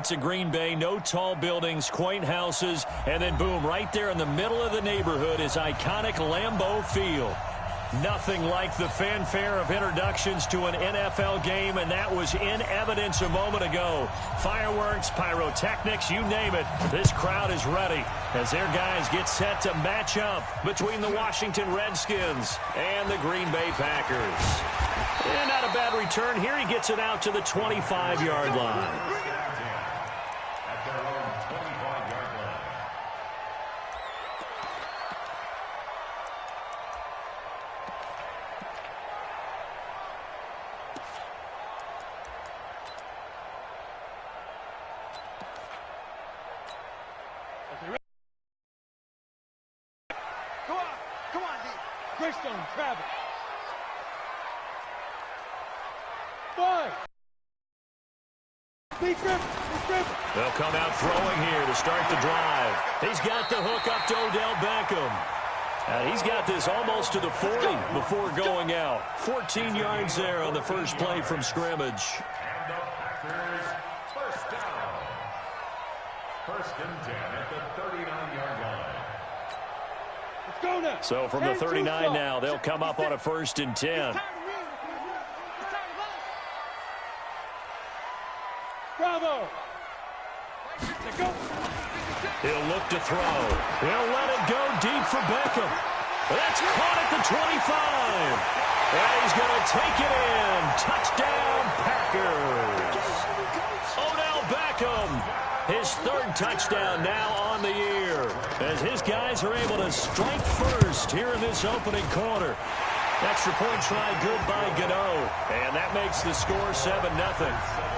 streets of Green Bay, no tall buildings, quaint houses, and then boom, right there in the middle of the neighborhood is iconic Lambeau Field. Nothing like the fanfare of introductions to an NFL game, and that was in evidence a moment ago. Fireworks, pyrotechnics, you name it. This crowd is ready as their guys get set to match up between the Washington Redskins and the Green Bay Packers. And not a bad return here. He gets it out to the 25-yard line. Travel. They'll come out throwing here to start the drive. He's got the hook up to Odell Beckham. And he's got this almost to the 40 before going out. 14 yards there on the first play from scrimmage. And the Packers first down. First and 10 at the 39-yard line. So from the 39 now, they'll come up on a first and 10. Bravo. He'll look to throw. He'll let it go deep for Beckham. That's caught at the 25. And he's going to take it in. Touchdown, Packers. Odell Beckham. His third touchdown now on the year as his guys are able to strike first here in this opening quarter. Extra point try good by Gano, and that makes the score 7-0.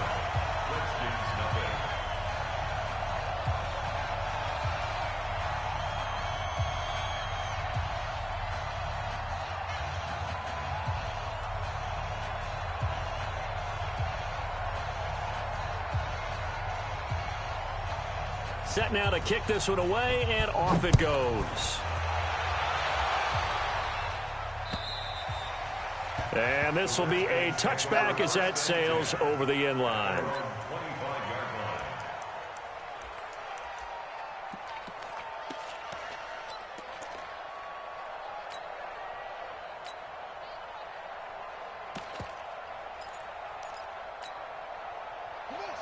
Set now to kick this one away, and off it goes. And this will be a touchback as that sails over the end line.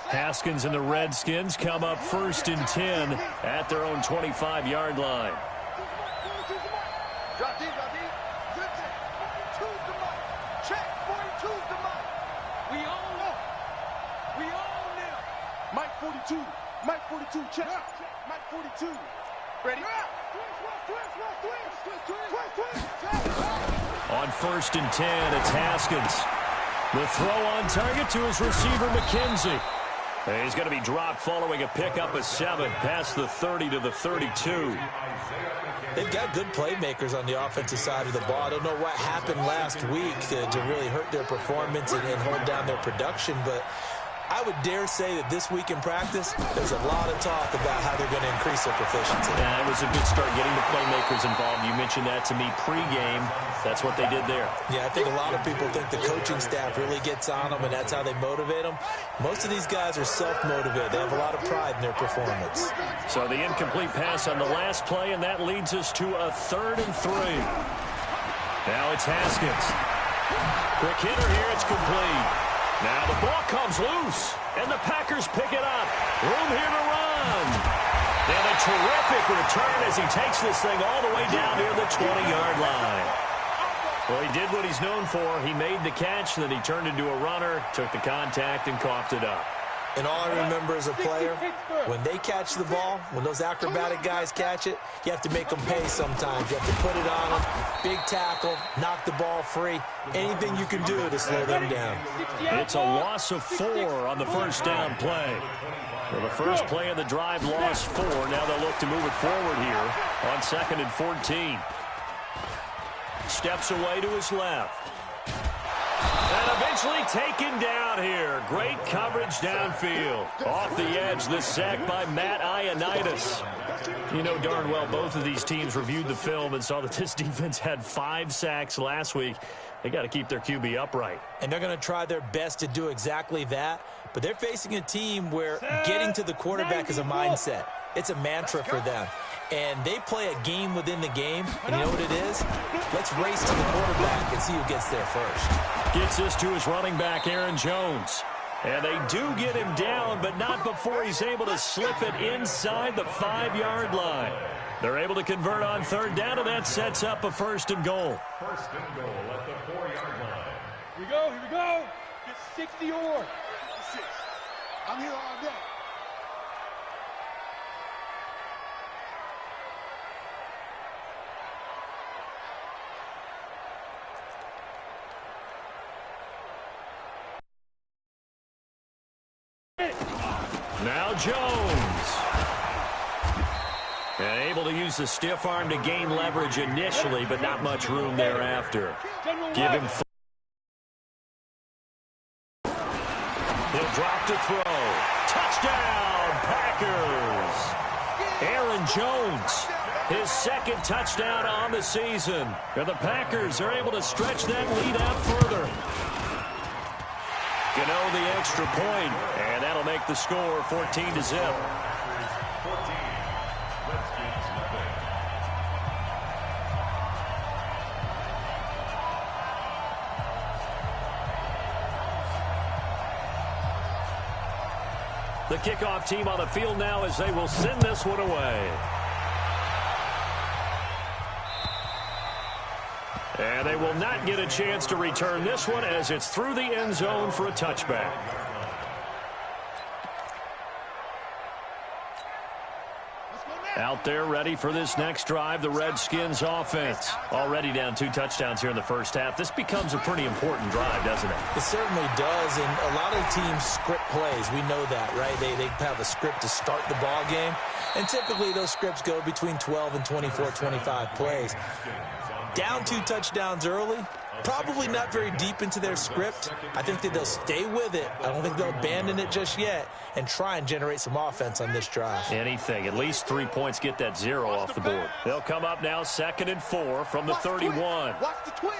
Haskins and the Redskins come up first and 10 at their own 25-yard line. Mike 42, check. Mike 42. Ready? On first and 10, it's Haskins. The throw on target to his receiver, McKenzie. He's going to be dropped following a pickup of 7 past the 30 to the 32. They've got good playmakers on the offensive side of the ball. I don't know what happened last week to really hurt their performance and hold down their production, but I would dare say that this week in practice, there's a lot of talk about how they're going to increase their proficiency. Yeah, it was a good start getting the playmakers involved. You mentioned that to me pregame. That's what they did there. Yeah, I think a lot of people think the coaching staff really gets on them, and that's how they motivate them. Most of these guys are self-motivated. They have a lot of pride in their performance. So the incomplete pass on the last play, and that leads us to a 3rd and 3. Now it's Haskins. Quick hitter here. It's complete. Now the ball comes loose, and the Packers pick it up. Room here to run. And a terrific return as he takes this thing all the way down near the 20-yard line. Well, he did what he's known for. He made the catch, then he turned into a runner, took the contact, and coughed it up. And all I remember as a player, when they catch the ball, when those acrobatic guys catch it, you have to make them pay sometimes. You have to put it on them, big tackle, knock the ball free, anything you can do to slow them down. It's a loss of 4 on the first down play. Well, the first play of the drive lost 4. Now they'll look to move it forward here on 2nd and 14. Steps away to his left. And eventually taken down here. Great coverage downfield. Off the edge, this sack by Matt Ioannidis. You know darn well both of these teams reviewed the film and saw that this defense had 5 sacks last week. They got to keep their QB upright. And they're going to try their best to do exactly that. But they're facing a team where getting to the quarterback is a mindset. It's a mantra for them. And they play a game within the game. And you know what it is? Let's race to the quarterback and see who gets there first. Gets this to his running back, Aaron Jones. And they do get him down, but not before he's able to slip it inside the 5-yard line. They're able to convert on third down, and that sets up a first and goal. First and goal at the 4-yard line. Here we go. Get 60 or 56. I'm here all day. Now Jones. And able to use the stiff arm to gain leverage initially, but not much room thereafter. Give him. He'll drop to throw. Touchdown, Packers. Aaron Jones, his second touchdown on the season. And the Packers are able to stretch that lead out further. Gano the extra point, and that'll make the score 14-0. 14. Redskins nothing. The kickoff team on the field now as they will send this one away. And they will not get a chance to return this one as it's through the end zone for a touchback. Out there ready for this next drive, the Redskins offense. Already down 2 touchdowns here in the first half. This becomes a pretty important drive, doesn't it? It certainly does, and a lot of teams script plays. We know that, right? They have a script to start the ball game, and typically those scripts go between 12 and 24, 25 plays. Down 2 touchdowns early, probably not very deep into their script. I think that they'll stay with it. I don't think they'll abandon it just yet and try and generate some offense on this drive. Anything. At least 3 points get that 0 off the board. They'll come up now 2nd and 4 from the 31. Watch the twitch.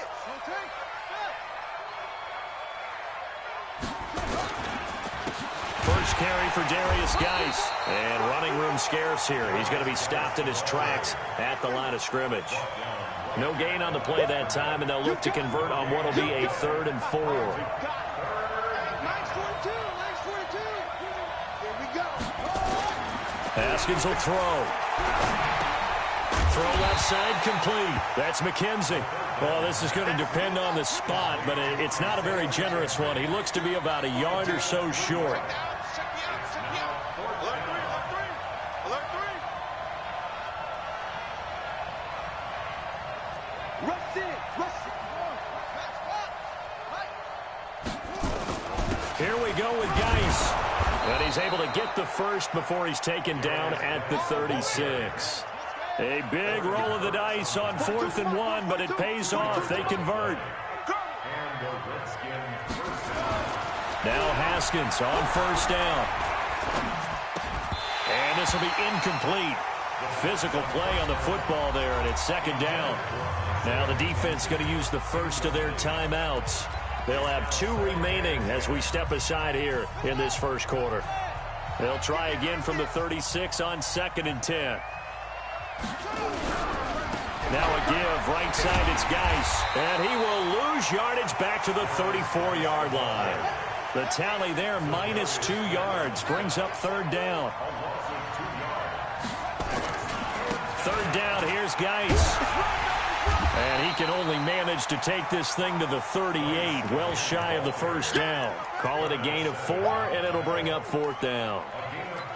First carry for Darius Geis. And running room scarce here. He's going to be stopped in his tracks at the line of scrimmage. No gain on the play that time, and they'll look to convert on what will be a 3rd and 4. Haskins will throw. Throw left side complete. That's McKenzie. Well, this is going to depend on the spot, but it's not a very generous one. He looks to be about a yard or so short. Here we go with Geis. And he's able to get the first before he's taken down at the 36. A big roll of the dice on 4th and 1, but it pays off. They convert. Now Haskins on 1st down. And this will be incomplete. Physical play on the football there, and it's 2nd down. Now the defense going to use the first of their timeouts. They'll have 2 remaining as we step aside here in this first quarter. They'll try again from the 36 on 2nd and 10. Now a give, right side, it's Geis. And he will lose yardage back to the 34-yard line. The tally there, -2 yards, brings up 3rd down. 3rd down, here's Geis. And he can only manage to take this thing to the 38, well shy of the 1st down. Call it a gain of 4, and it'll bring up 4th down.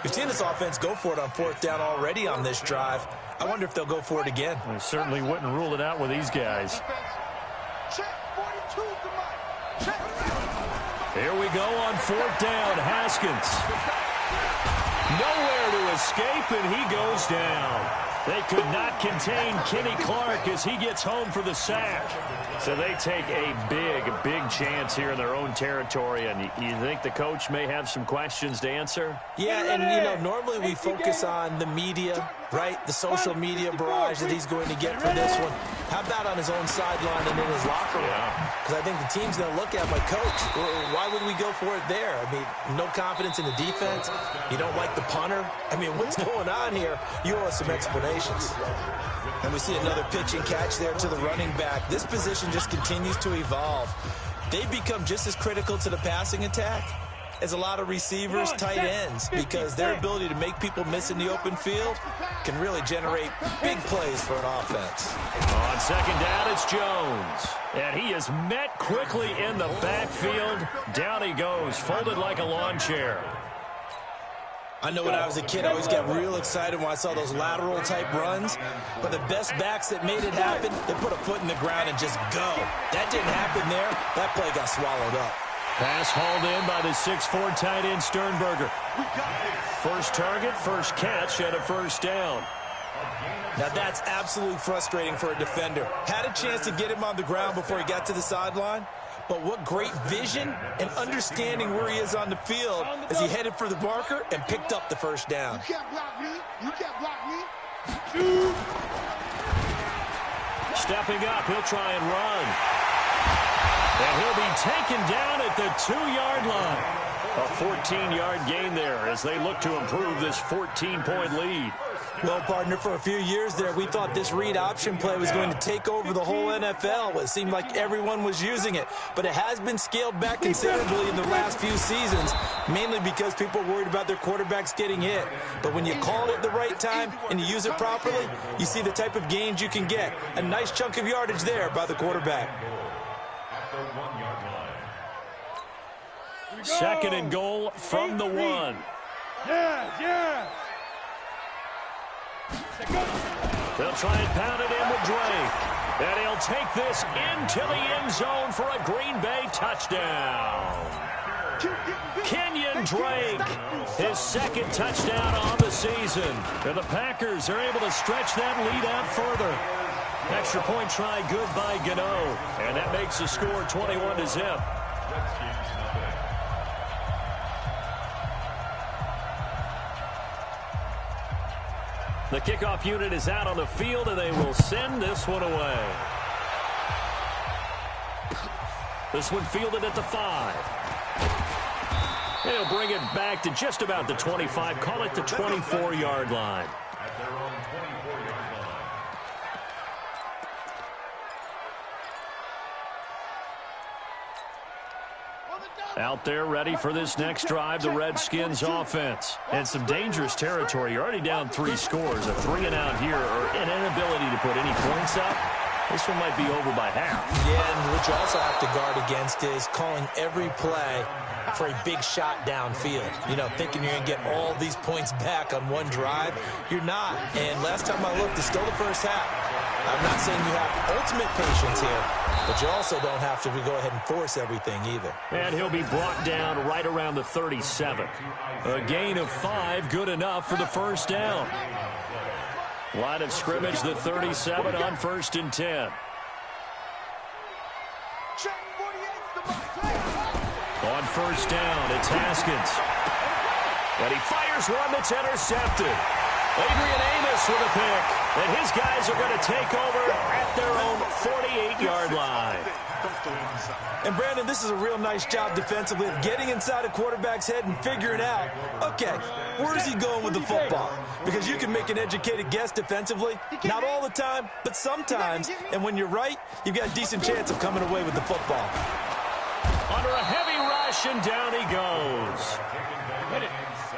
We've seen this offense go for it on 4th down already on this drive. I wonder if they'll go for it again. I certainly wouldn't rule it out with these guys. Here we go on 4th down. Haskins. Nowhere to escape, and he goes down. They could not contain Kenny Clark as he gets home for the sack. So they take a big chance here in their own territory. And you think the coach may have some questions to answer? Yeah, and, you know, normally we focus on the media, right? The social media barrage that he's going to get for this one. How about on his own sideline and in his locker room? Because I think the team's going to look at my coach. Why would we go for it there? I mean, no confidence in the defense. You don't like the punter. I mean, what's going on here? You owe us some explanations. And we see another pitch and catch there to the running back. This position just continues to evolve. They become just as critical to the passing attack as a lot of receivers, tight ends, because their ability to make people miss in the open field can really generate big plays for an offense. On second down, it's Jones. And he is met quickly in the backfield. Down he goes, folded like a lawn chair. I know when I was a kid, I always got real excited when I saw those lateral-type runs. But the best backs that made it happen, they put a foot in the ground and just go. That didn't happen there. That play got swallowed up. Pass hauled in by the 6'4" tight end Sternberger. First target, first catch, and a first down. Now that's absolutely frustrating for a defender. Had a chance to get him on the ground before he got to the sideline. But what great vision and understanding where he is on the field as he headed for the marker and picked up the first down. You can't block me. You can't block me. Stepping up, he'll try and run. And he'll be taken down at the 2-yard line. A 14-yard gain there as they look to improve this 14-point lead. Well, partner, for a few years there, we thought this read option play was going to take over the whole NFL. It seemed like everyone was using it. But it has been scaled back considerably in the last few seasons, mainly because people are worried about their quarterbacks getting hit. But when you call it at the right time and you use it properly, you see the type of gains you can get. A nice chunk of yardage there by the quarterback. Second and goal from the 1. Yeah. They'll try and pound it in with Drake. And he'll take this into the end zone for a Green Bay touchdown. Kenyon Drake, his second touchdown on the season. And the Packers are able to stretch that lead out further. Extra point try good by Gano. And that makes the score 21-0. The kickoff unit is out on the field, and they will send this one away. This one fielded at the 5. They'll bring it back to just about the 25. Call it the 24-yard line. Out there ready for this next drive, the Redskins offense. And some dangerous territory. You're already down 3 scores. A 3-and-out here or an inability to put any points up. This one might be over by half. Yeah, and what you also have to guard against is calling every play for a big shot downfield. You know, thinking you're going to get all these points back on one drive. You're not. And last time I looked, it's still the first half. I'm not saying you have ultimate patience here, but you also don't have to go ahead and force everything either. And he'll be brought down right around the 37. A gain of 5, good enough for the first down. Line of scrimmage, the 37 on 1st and 10. On 1st down, it's Haskins. And he fires one that's intercepted. Adrian Amos with a pick. And his guys are going to take over at their own 48-yard line. And, Brandon, this is a real nice job defensively of getting inside a quarterback's head and figuring out, okay, where is he going with the football? Because you can make an educated guess defensively. Not all the time, but sometimes. And when you're right, you've got a decent chance of coming away with the football. Under a heavy rush, and down he goes.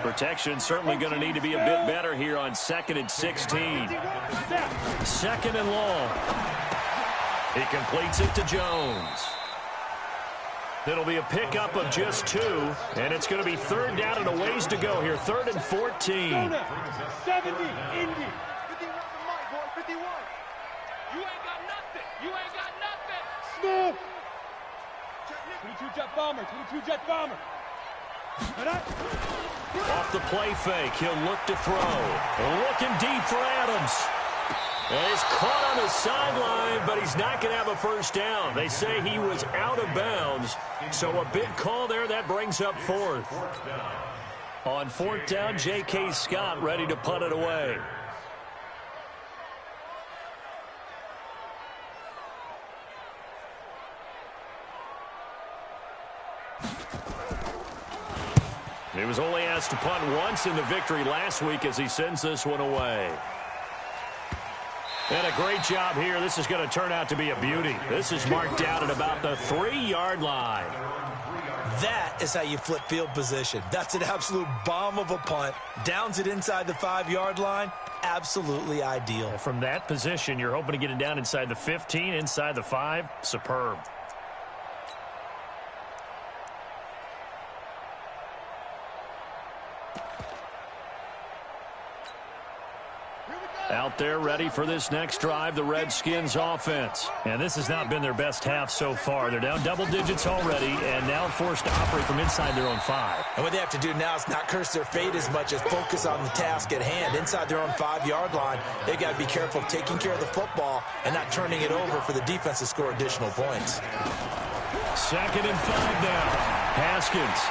Protection certainly going to need to be a bit better here on 2nd and 16. 2nd and long. He completes it to Jones. It'll be a pickup of just 2, and it's going to be 3rd down and a ways to go here. 3rd and 14. 70, Indy. 51 boy, 51. You ain't got nothing. You ain't got nothing. Smooth. 22 jet bomber, 22 jet bomber. Off the play fake, he'll look to throw. Looking deep for Adams. And he's caught on the sideline, but he's not going to have a first down. They say he was out of bounds. So a big call there. That brings up fourth. On fourth down, J.K. Scott ready to punt it away. He was only asked to punt once in the victory last week as he sends this one away. And a great job here. This is going to turn out to be a beauty. This is marked out at about the 3-yard line. That is how you flip field position. That's an absolute bomb of a punt. Downs it inside the 5-yard line. Absolutely ideal. From that position, you're hoping to get it down inside the 15, inside the 5. Superb. Out there ready for this next drive, the Redskins offense. And this has not been their best half so far. They're down double digits already and now forced to operate from inside their own 5. And what they have to do now is not curse their fate as much as focus on the task at hand. Inside their own 5-yard line, they've got to be careful of taking care of the football and not turning it over for the defense to score additional points. 2nd and 5 now. Haskins.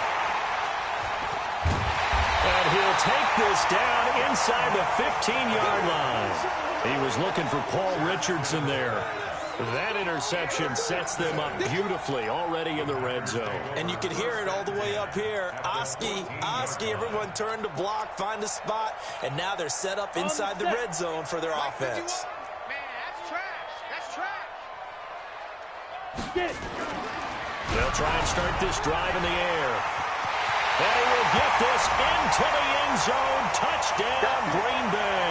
And he'll take this down inside the 15-yard line. He was looking for Paul Richardson there. That interception sets them up beautifully already in the red zone. And you can hear it all the way up here. Oski, everyone turned to block, find a spot, and now they're set up inside the red zone for their offense. Man, that's trash. That's trash. They'll try and start this drive in the air. And he will get this into the end zone. Touchdown, Green Bay.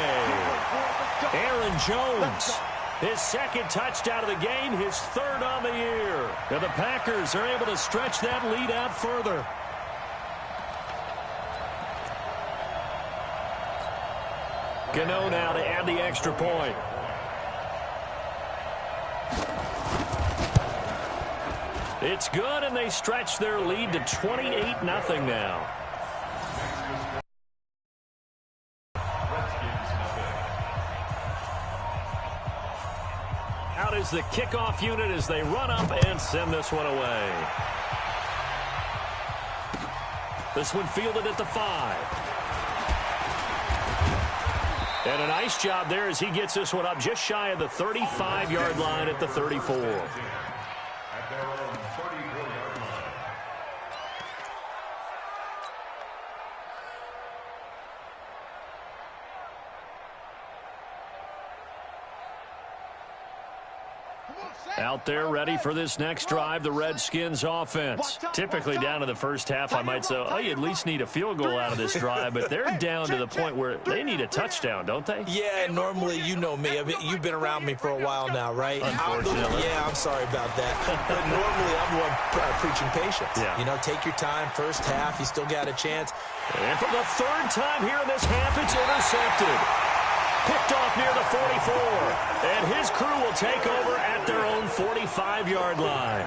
Aaron Jones, his 2nd touchdown of the game, his 3rd on the year. And the Packers are able to stretch that lead out further. Gano now to add the extra point. It's good, and they stretch their lead to 28-0 now. Out is the kickoff unit as they run up and send this one away. This one fielded at the 5. And a nice job there as he gets this one up just shy of the 35-yard line at the 34. Out there ready for this next drive, the Redskins offense. Typically down to the first half, I might say, oh, you at least need a field goal out of this drive, but they're down to the point where they need a touchdown, don't they? Yeah, normally, you know me. I mean, you've been around me for a while now, right? Unfortunately. I'm sorry about that. But normally, I'm the one preaching patience. Yeah. You know, take your time, first half, you still got a chance. And for the 3rd time here in this half, it's intercepted. Picked off near the 44. And his crew will take over at their own 45-yard line.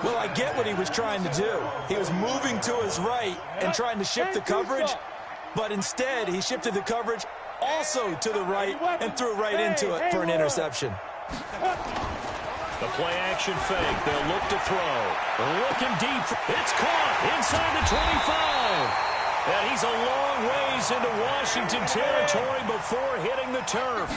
Well, I get what he was trying to do. He was moving to his right and trying to shift the coverage, but instead he shifted the coverage also to the right and threw right into it for an interception. The play-action fake. They'll look to throw. Looking deep. It's caught inside the 25. And he's a long ways into Washington territory before hitting the turf.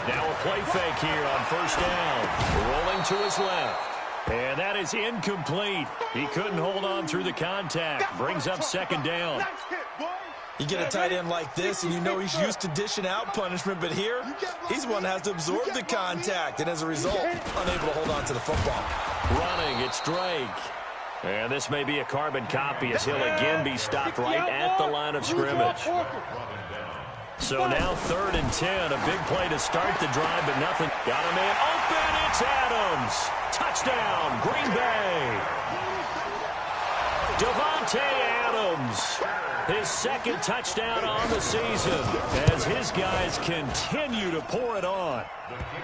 Now a play fake here on first down. Rolling to his left. And that is incomplete. He couldn't hold on through the contact. Brings up 2nd down. You get a tight end like this, and you know he's used to dishing out punishment, but here, he's the one that has to absorb the contact, and as a result, unable to hold on to the football. Running, it's Drake. And this may be a carbon copy as he'll again be stopped right at the line of scrimmage. So now 3rd and 10, a big play to start the drive, but nothing. Got a man open, it's Adams. Touchdown, Green Bay. Devontae Adams, his 2nd touchdown on the season as his guys continue to pour it on.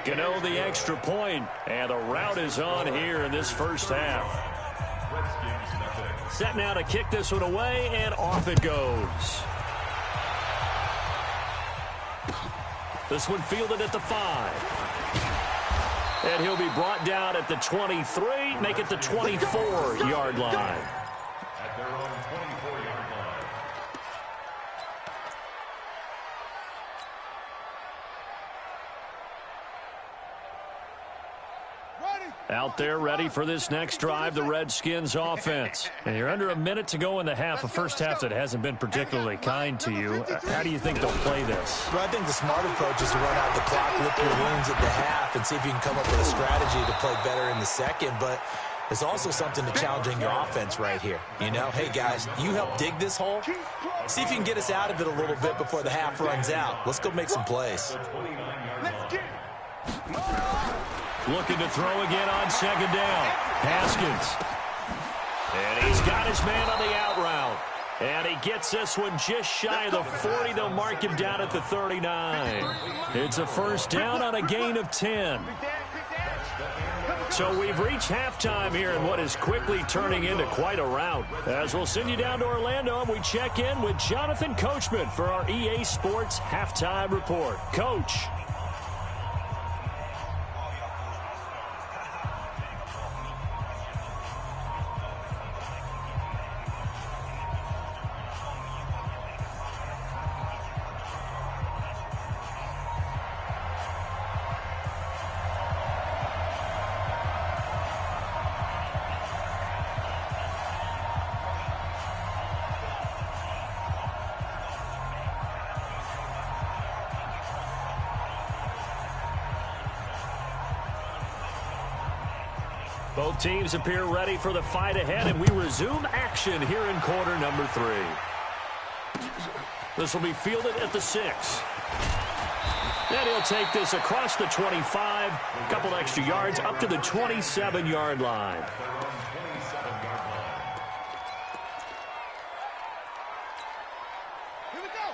Gano the extra point, and the route is on here in this first half. Set now to kick this one away, and off it goes. This one fielded at the 5. And he'll be brought down at the 23, make it the 24-yard line. At their own 24-yard line. Out there ready for this next drive, the Redskins offense. And you're under a minute to go in the half, a first half that hasn't been particularly kind to you. How do you think they'll play this? Well, I think the smart approach is to run out the clock, lick your wounds at the half, and see if you can come up with a strategy to play better in the second. But there's also something to challenging your offense right here. You know, hey, guys, you help dig this hole. See if you can get us out of it a little bit before the half runs out. Let's go make some plays. Looking to throw again on second down. Haskins. And he's got his man on the out route. And he gets this one just shy of the 40. They'll mark him down at the 39. It's a first down on a gain of 10. So we've reached halftime here in what is quickly turning into quite a rout. As we'll send you down to Orlando, and we check in with Jonathan Coachman for our EA Sports Halftime Report. Coach. Both teams appear ready for the fight ahead, and we resume action here in quarter number 3. This will be fielded at the 6. And he'll take this across the 25, a couple extra yards up to the 27-yard line.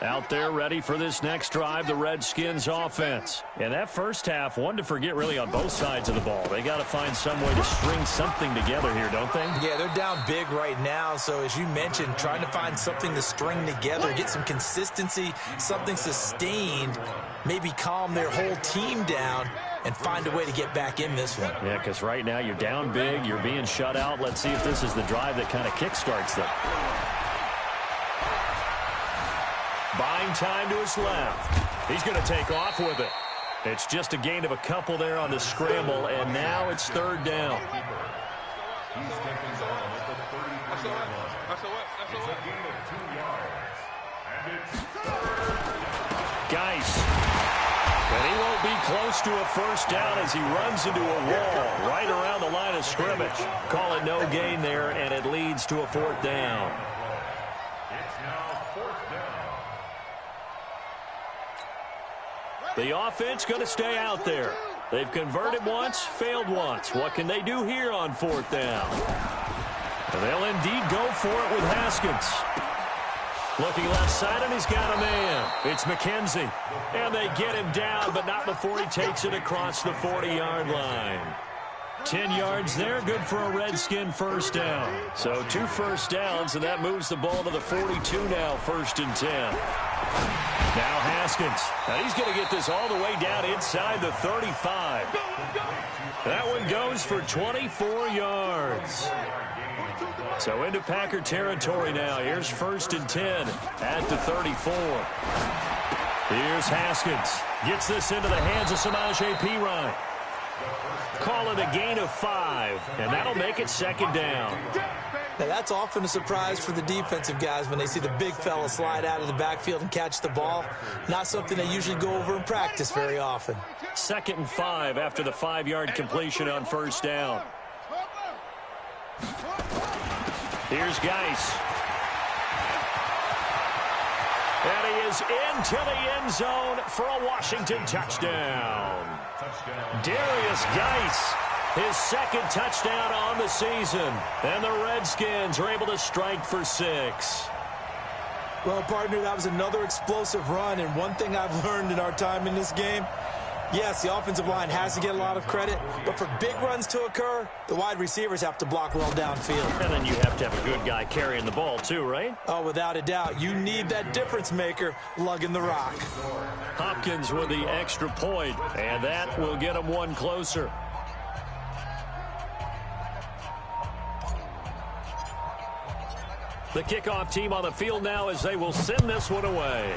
Out there ready for this next drive, the Redskins offense. And that first half, one to forget really on both sides of the ball. They got to find some way to string something together here, don't they? Yeah, they're down big right now. So as you mentioned, trying to find something to string together, get some consistency, something sustained, maybe calm their whole team down and find a way to get back in this one. Yeah, because right now you're down big, you're being shut out. Let's see if this is the drive that kind of kickstarts them. Buying time to his left. He's going to take off with it. It's just a gain of a couple there on the scramble, and now it's third down. He's taking on at the 33-yard line. It's a gain of 2 yards. And it's third down. Geis. And he won't be close to a first down as he runs into a wall right around the line of scrimmage. Call it no gain there, and it leads to a fourth down. It's now fourth down. The offense going to stay out there. They've converted once, failed once. What can they do here on fourth down? They'll indeed go for it with Haskins. Looking left side, and he's got a man. It's McKenzie. And they get him down, but not before he takes it across the 40-yard line. 10 yards there, good for a Redskin first down. So 2 first downs, and that moves the ball to the 42 now, 1st and 10. Now Haskins. Now he's going to get this all the way down inside the 35. That one goes for 24 yards. So into Packer territory now. Here's 1st and 10 at the 34. Here's Haskins. Gets this into the hands of Samaje Perine. Call it a gain of 5, and that'll make it 2nd down. Now, that's often a surprise for the defensive guys when they see the big fella slide out of the backfield and catch the ball. Not something they usually go over in practice very often. 2nd and 5 after the 5-yard completion on first down. Here's Geis. And he is into the end zone for a Washington touchdown. Darius Geis, his 2nd touchdown on the season. And the Redskins are able to strike for 6. Well, partner, that was another explosive run. And one thing I've learned in our time in this game, Yes, the offensive line has to get a lot of credit, but for big runs to occur, the wide receivers have to block well downfield. And then you have to have a good guy carrying the ball too, right? Oh, without a doubt. You need that difference maker lugging the rock. Hopkins with the extra point, and that will get him one closer. The kickoff team on the field now as they will send this one away.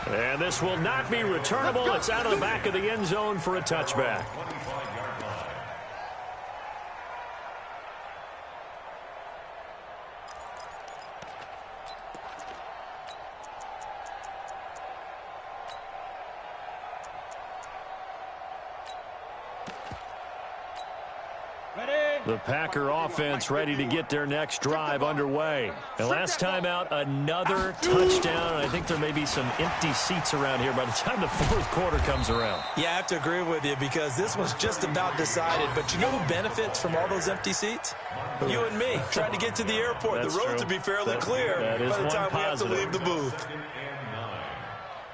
And this will not be returnable. It's out of the back of the end zone for a touchback. The Packer offense ready to get their next drive underway. And last time out, another touchdown. And I think there may be some empty seats around here by the time the fourth quarter comes around. Yeah, I have to agree with you because this one's just about decided. But you know who benefits from all those empty seats? You and me, trying to get to the airport. That's the roads true. will be fairly clear by the time we have to positive. leave the booth.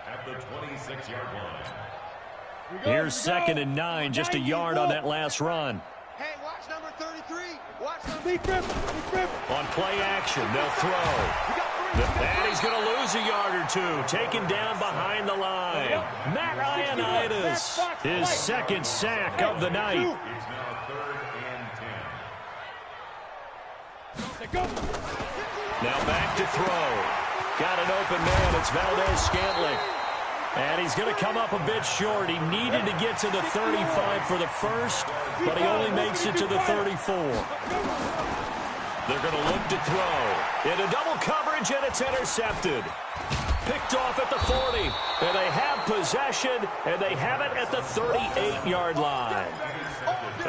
At the 26-yard line. Here's 2nd and 9, just a yard on that last run. Hey, watch number 33. Watch number... On play action, they'll throw. And he's going to lose a yard or two. Taken down behind the line. Matt Ioannidis, his 2nd sack of the night. It's now 3rd and 10. Now back to throw. Got an open man. It's Valdez-Scantling. And he's going to come up a bit short. He needed to get to the 35 for the first, but he only makes it to the 34. They're going to look to throw. Into double coverage, and it's intercepted. Picked off at the 40. And they have possession, and they have it at the 38-yard line.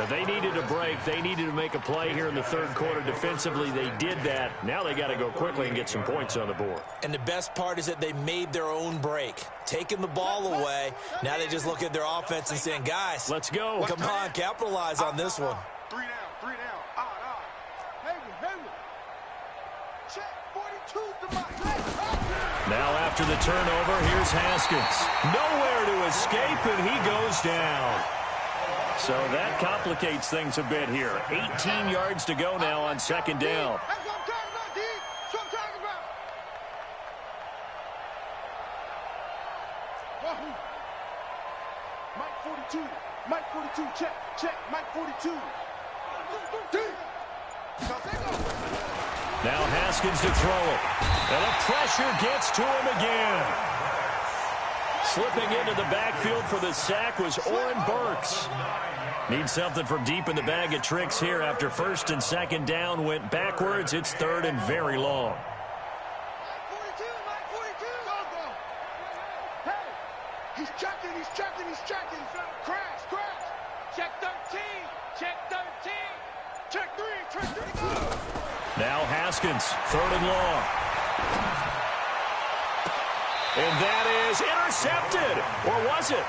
They needed a break. They needed to make a play here in the third quarter defensively. They did that. Now they got to go quickly and get some points on the board. And the best part is that they made their own break. Taking the ball away. Now they just look at their offense and saying, guys, let's go. Come on, capitalize on this one. 3 down, 3 down. Hayward. Check, 42 to my... Now after the turnover, here's Haskins. Nowhere to escape, and he goes down. So that complicates things a bit here. 18 yards to go now on 2nd down. That's what I'm talking about, D. That's what I'm talking about. Wahoo. Mike 42, check, Mike 42. D. Now Haskins to throw it. And the pressure gets to him again. Slipping into the backfield for the sack was Oren Burks. Needs something from deep in the bag of tricks here after 1st and 2nd down went backwards. It's 3rd and very long. Mike 42. Go. Hey, he's checking. Crash. Check 13. Check 3. Now Haskins, 3rd and long. And that is intercepted. Or was it?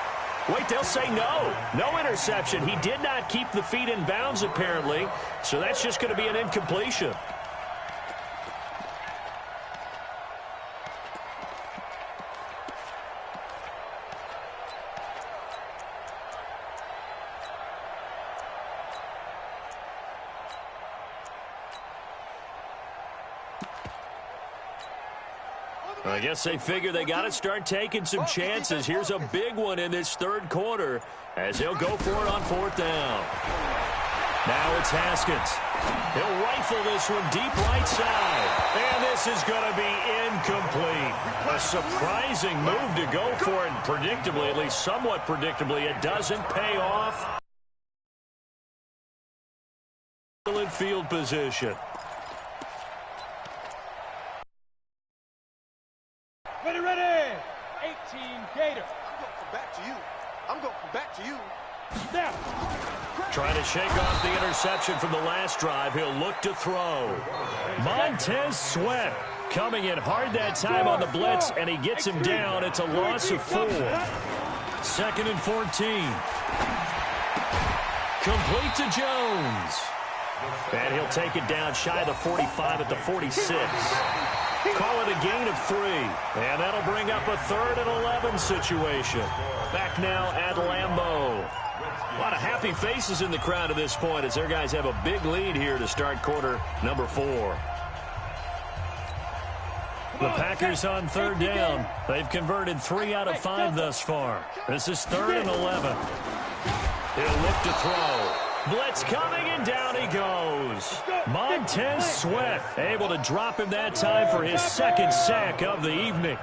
Wait, they'll say no. No interception. He did not keep the feet in bounds, apparently. So that's just going to be an incompletion. I guess they figure they got to start taking some chances. Here's a big one in this third quarter as he'll go for it on 4th down. Now it's Haskins. He'll rifle this one deep right side. And this is going to be incomplete. A surprising move to go for it. Predictably, at least somewhat predictably, it doesn't pay off. In field position. Ready. 18 Gator. I'm going to come back to you. Now. Trying to shake off the interception from the last drive. He'll look to throw. Montez Sweat coming in hard that time on the blitz, and he gets him down. It's a loss of 4. 2nd and 14. Complete to Jones. And he'll take it down shy of the 45 at the 46. Call it a gain of 3. And that'll bring up a 3rd and 11 situation. Back now at Lambeau. A lot of happy faces in the crowd at this point as their guys have a big lead here to start quarter number 4. The Packers on 3rd down. They've converted 3 out of 5 thus far. This is 3rd and 11. He'll look to throw. Blitz coming, and down he goes. Montez Sweat able to drop him that time for his 2nd sack of the evening.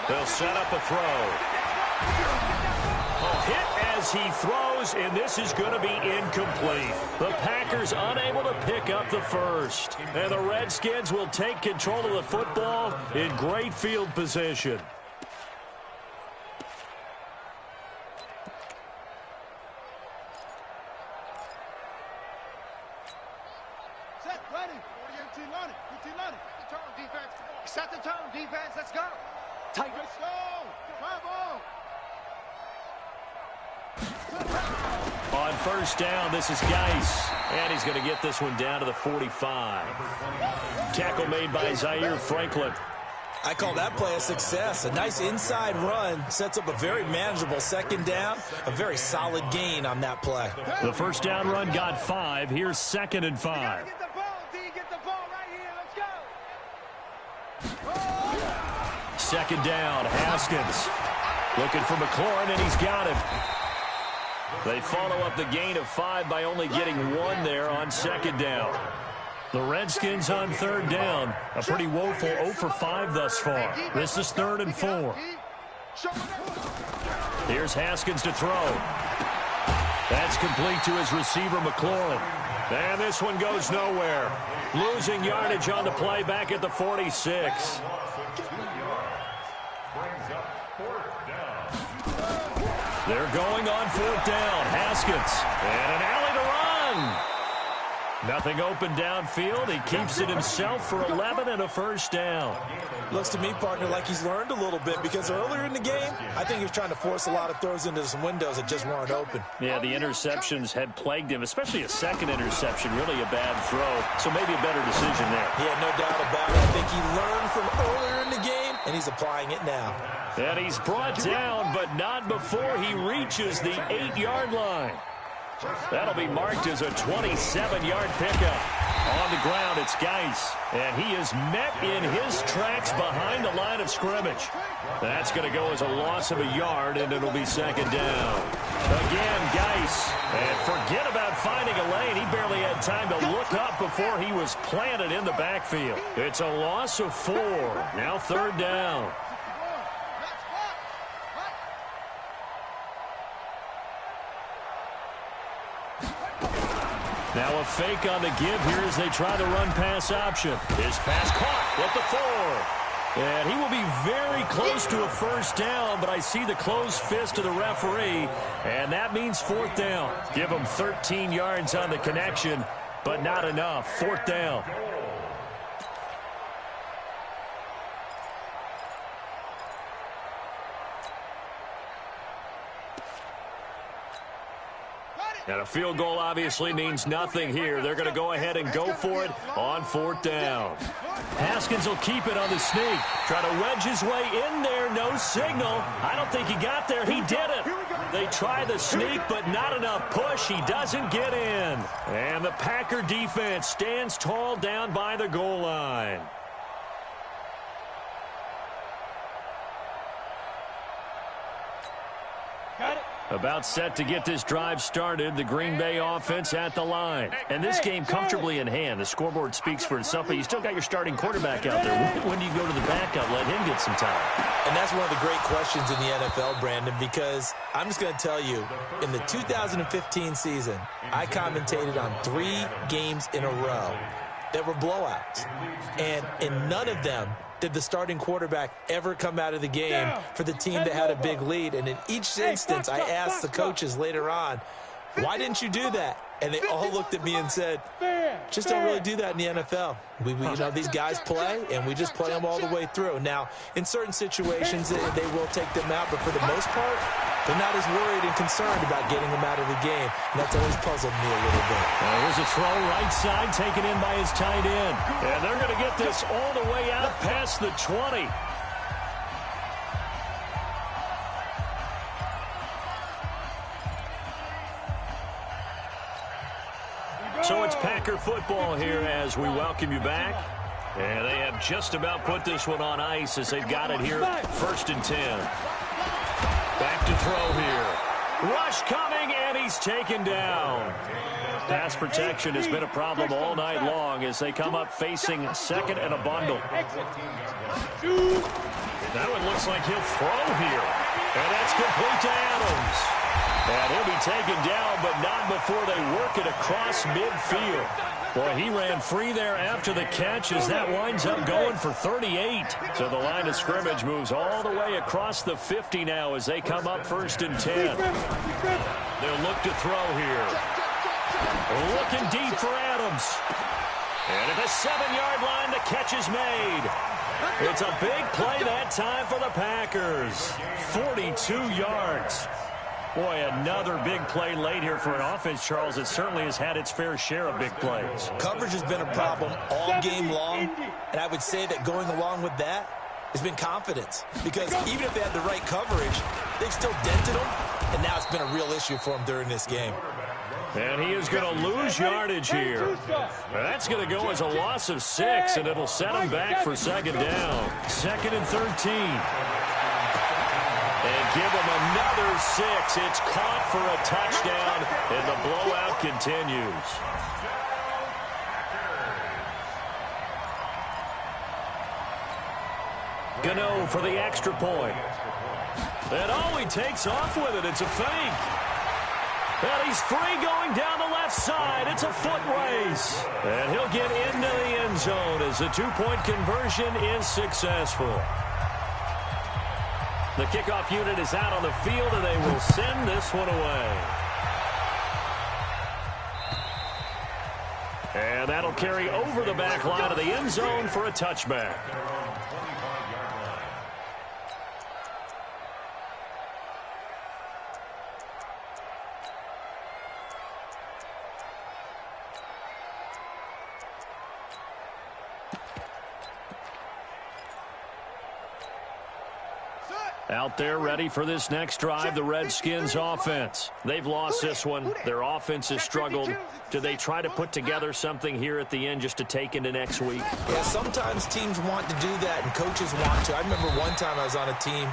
They'll set up a throw. Hit as he throws, and this is going to be incomplete. The Packers unable to pick up the first. And the Redskins will take control of the football in great field position. Set, ready. 48 line it. 15 line it. The tone, defense. Set the tone, defense. Let's go. Tight. Let's go. Bravo. On 1st down, this is Geis. And he's going to get this one down to the 45. Tackle made by Zaire Franklin. I call that play a success. A nice inside run sets up a very manageable 2nd down. A very solid gain on that play. The 1st down run got 5. Here's 2nd and 5. Get the ball, D. Get the ball right here. Let's go. 2nd down, Haskins. Looking for McLaurin, and he's got him. They follow up the gain of 5 by only getting 1 there on 2nd down. The Redskins on 3rd down. A pretty woeful 0 for 5 thus far. This is 3rd and 4. Here's Haskins to throw. That's complete to his receiver, McLaurin. And this one goes nowhere. Losing yardage on the play back at the 46. They're going on 4th down. Haskins. And an alley to run. Nothing open downfield. He keeps it himself for 11 and a 1st down. Looks to me, partner, like he's learned a little bit because earlier in the game, I think he was trying to force a lot of throws into some windows that just weren't open. Yeah, the interceptions had plagued him, especially a 2nd interception. Really a bad throw. So maybe a better decision there. Yeah, no doubt about it. I think he learned from earlier in the game, and he's applying it now. And he's brought down, but not before he reaches the 8-yard line. That'll be marked as a 27-yard pickup. On the ground, it's Geis. And he is met in his tracks behind the line of scrimmage. That's going to go as a loss of a yard, and it'll be 2nd down. Again, Geis. And forget about finding a lane. He barely had time to look up before he was planted in the backfield. It's a loss of 4. Now 3rd down. Now a fake on the give here as they try the run-pass option. His pass caught at the 4. And he will be very close to a 1st down, but I see the closed fist of the referee, and that means 4th down. Give him 13 yards on the connection, but not enough. 4th down. And a field goal obviously means nothing here. They're going to go ahead and go for it on 4th down. Haskins will keep it on the sneak. Try to wedge his way in there. No signal. I don't think he got there. He did it. They try the sneak, but not enough push. He doesn't get in. And the Packer defense stands tall down by the goal line. Got it. About set to get this drive started, the Green Bay offense at the line. And this game comfortably in hand. The scoreboard speaks for itself, but you still got your starting quarterback out there. When do you go to the backup, let him get some time? And that's one of the great questions in the NFL, Brandon, because I'm just going to tell you, in the 2015 season, I commentated on 3 games in a row that were blowouts. And in none of them did the starting quarterback ever come out of the game for the team that had a big lead. And in each instance, I asked the coaches later on, why didn't you do that? And they all looked at me and said, just don't really do that in the NFL. We you know, these guys play, and we just play them all the way through. Now, in certain situations, they will take them out, but for the most part, They're not as worried and concerned about getting him out of the game, and that's always puzzled me a little bit. Here's a throw right side, taken in by his tight end. And they're going to get this all the way out past the 20. So it's Packer football here as we welcome you back. And they have just about put this one on ice as they've got it here, 1st and 10. Back to throw here. Rush coming, and he's taken down. Pass protection has been a problem all night long as they come up facing 2nd and a bundle. That one looks like he'll throw here. And that's complete to Adams. And he'll be taken down, but not before they work it across midfield. Boy, he ran free there after the catch as that winds up going for 38. So the line of scrimmage moves all the way across the 50 now as they come up 1st and 10. They'll look to throw here. Looking deep for Adams. And at the 7-yard line, the catch is made. It's a big play that time for the Packers. 42 yards. Boy, another big play late here for an offense, Charles. It certainly has had its fair share of big plays. Coverage has been a problem all game long, and I would say that going along with that has been confidence. Because even if they had the right coverage, they've still dented them, and now it's been a real issue for them during this game. And he is going to lose yardage here. That's going to go as a loss of 6, and it'll set him back for 2nd down. 2nd and 13. And give him another 6. It's caught for a touchdown, and the blowout continues. Gano for the extra point. And he takes off with it. It's a fake. And he's free going down the left side. It's a foot race. And he'll get into the end zone as the 2-point conversion is successful. The kickoff unit is out on the field, and they will send this one away. And that'll carry over the back line of the end zone for a touchback. Out there ready for this next drive, the Redskins offense. They've lost this one. Their offense has struggled. Do they try to put together something here at the end just to take into next week? Yeah, sometimes teams want to do that and coaches want to. I remember one time I was on a team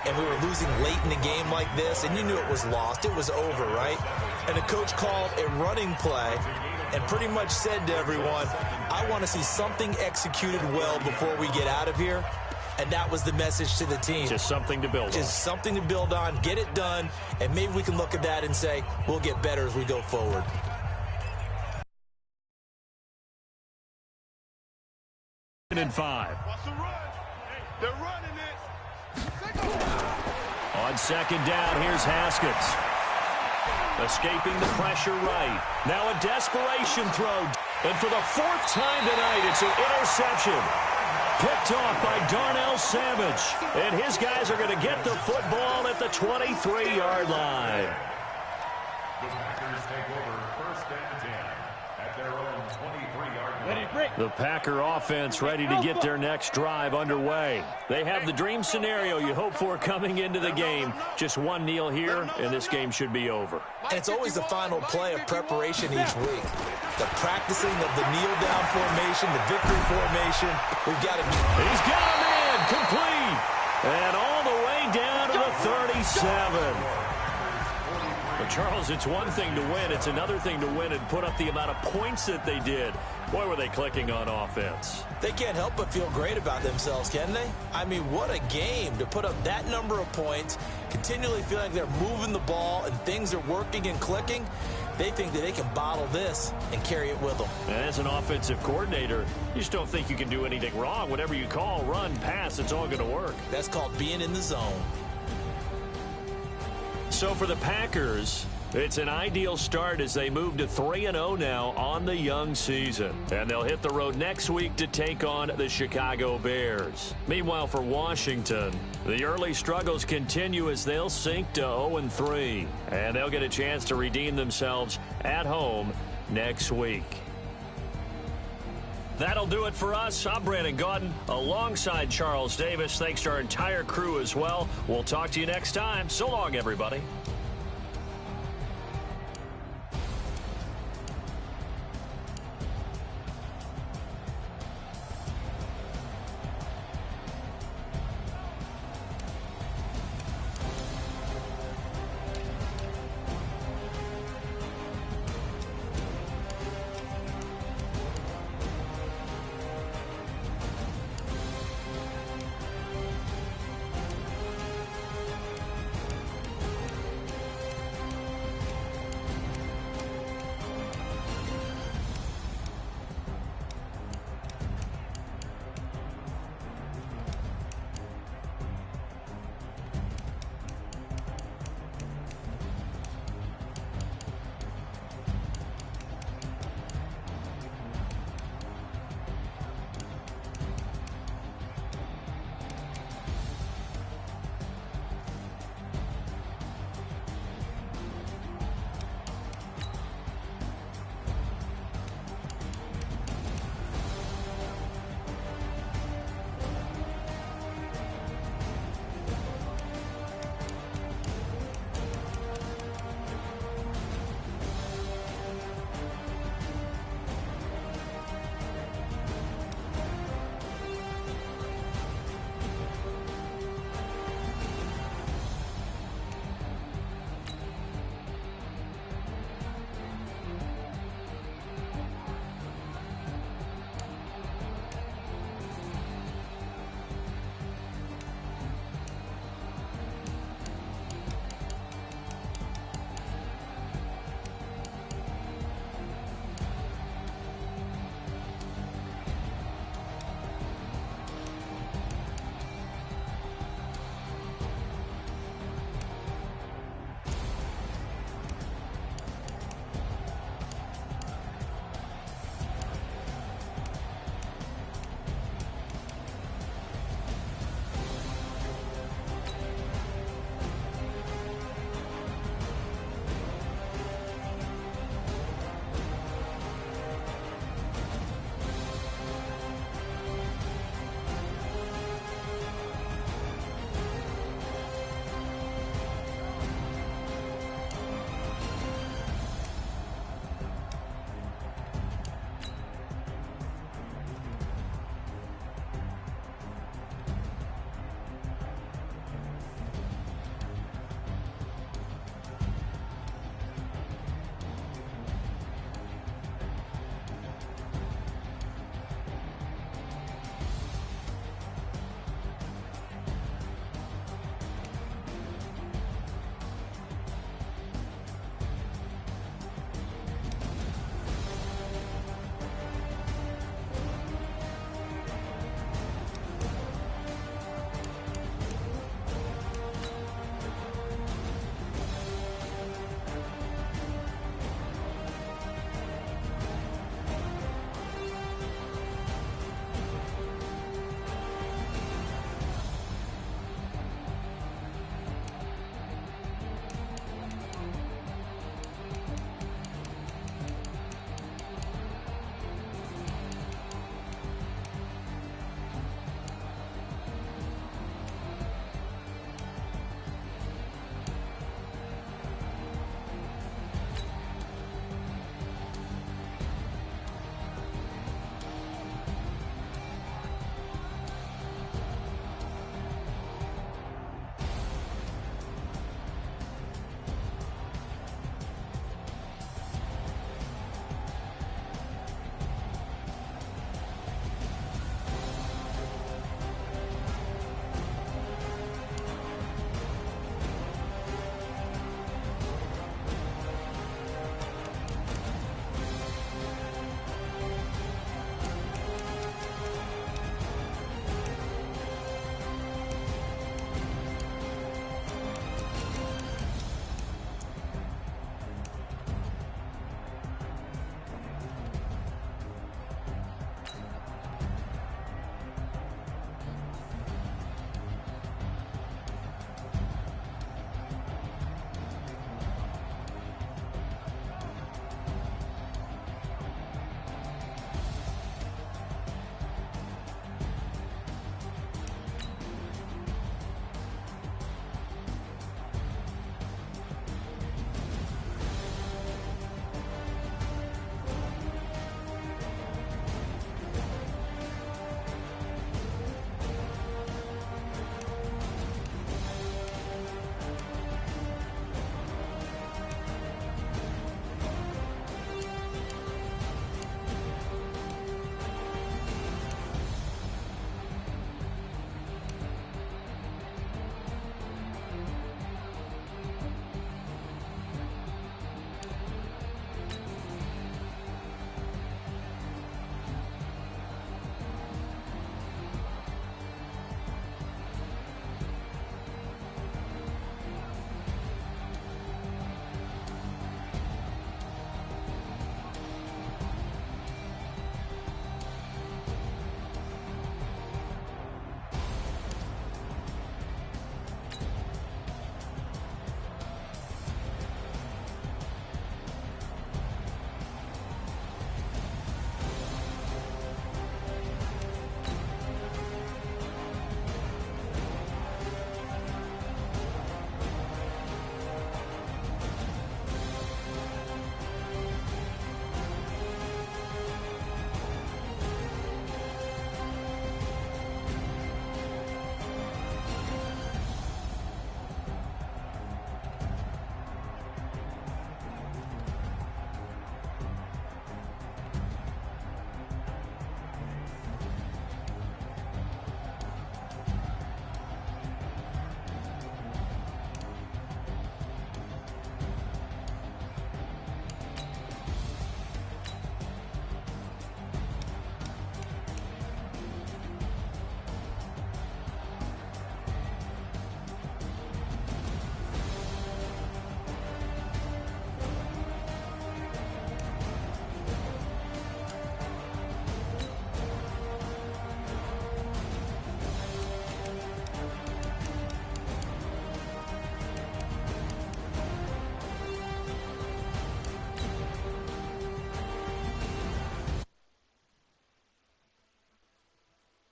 and we were losing late in the game like this, and you knew it was lost. It was over, right? And the coach called a running play and pretty much said to everyone, I want to see something executed well before we get out of here. And that was the message to the team. Just something to build on. Just something to build on, get it done, and maybe we can look at that and say, we'll get better as we go forward. And 5. They're running it. On 2nd down, here's Haskins. Escaping the pressure right. Now a desperation throw. And for the 4th time tonight, it's an interception. Picked off by Darnell Savage. And his guys are going to get the football at the 23-yard line. The Packers take over 1st and 10 at their own 23-yard line. The Packer offense ready to get their next drive underway. They have the dream scenario you hope for coming into the game. Just one kneel here, and this game should be over. And it's always the final play of preparation each week. The practicing of the kneel-down formation, the victory formation. We've got to... He's got a man complete. And all the way down to the 37. But Charles, it's one thing to win. It's another thing to win and put up the amount of points that they did. Boy, were they clicking on offense. They can't help but feel great about themselves, can they? I mean, what a game to put up that number of points, continually feeling like they're moving the ball and things are working and clicking. They think that they can bottle this and carry it with them. And as an offensive coordinator, you just don't think you can do anything wrong. Whatever you call, run, pass, it's all going to work. That's called being in the zone. So for the Packers, It's an ideal start as they move to 3-0 now on the young season. And they'll hit the road next week to take on the Chicago Bears. Meanwhile, for Washington, the early struggles continue as they'll sink to 0-3. And they'll get a chance to redeem themselves at home next week. That'll do it for us. I'm Brandon Gaudin alongside Charles Davis. Thanks to our entire crew as well. We'll talk to you next time. So long, everybody.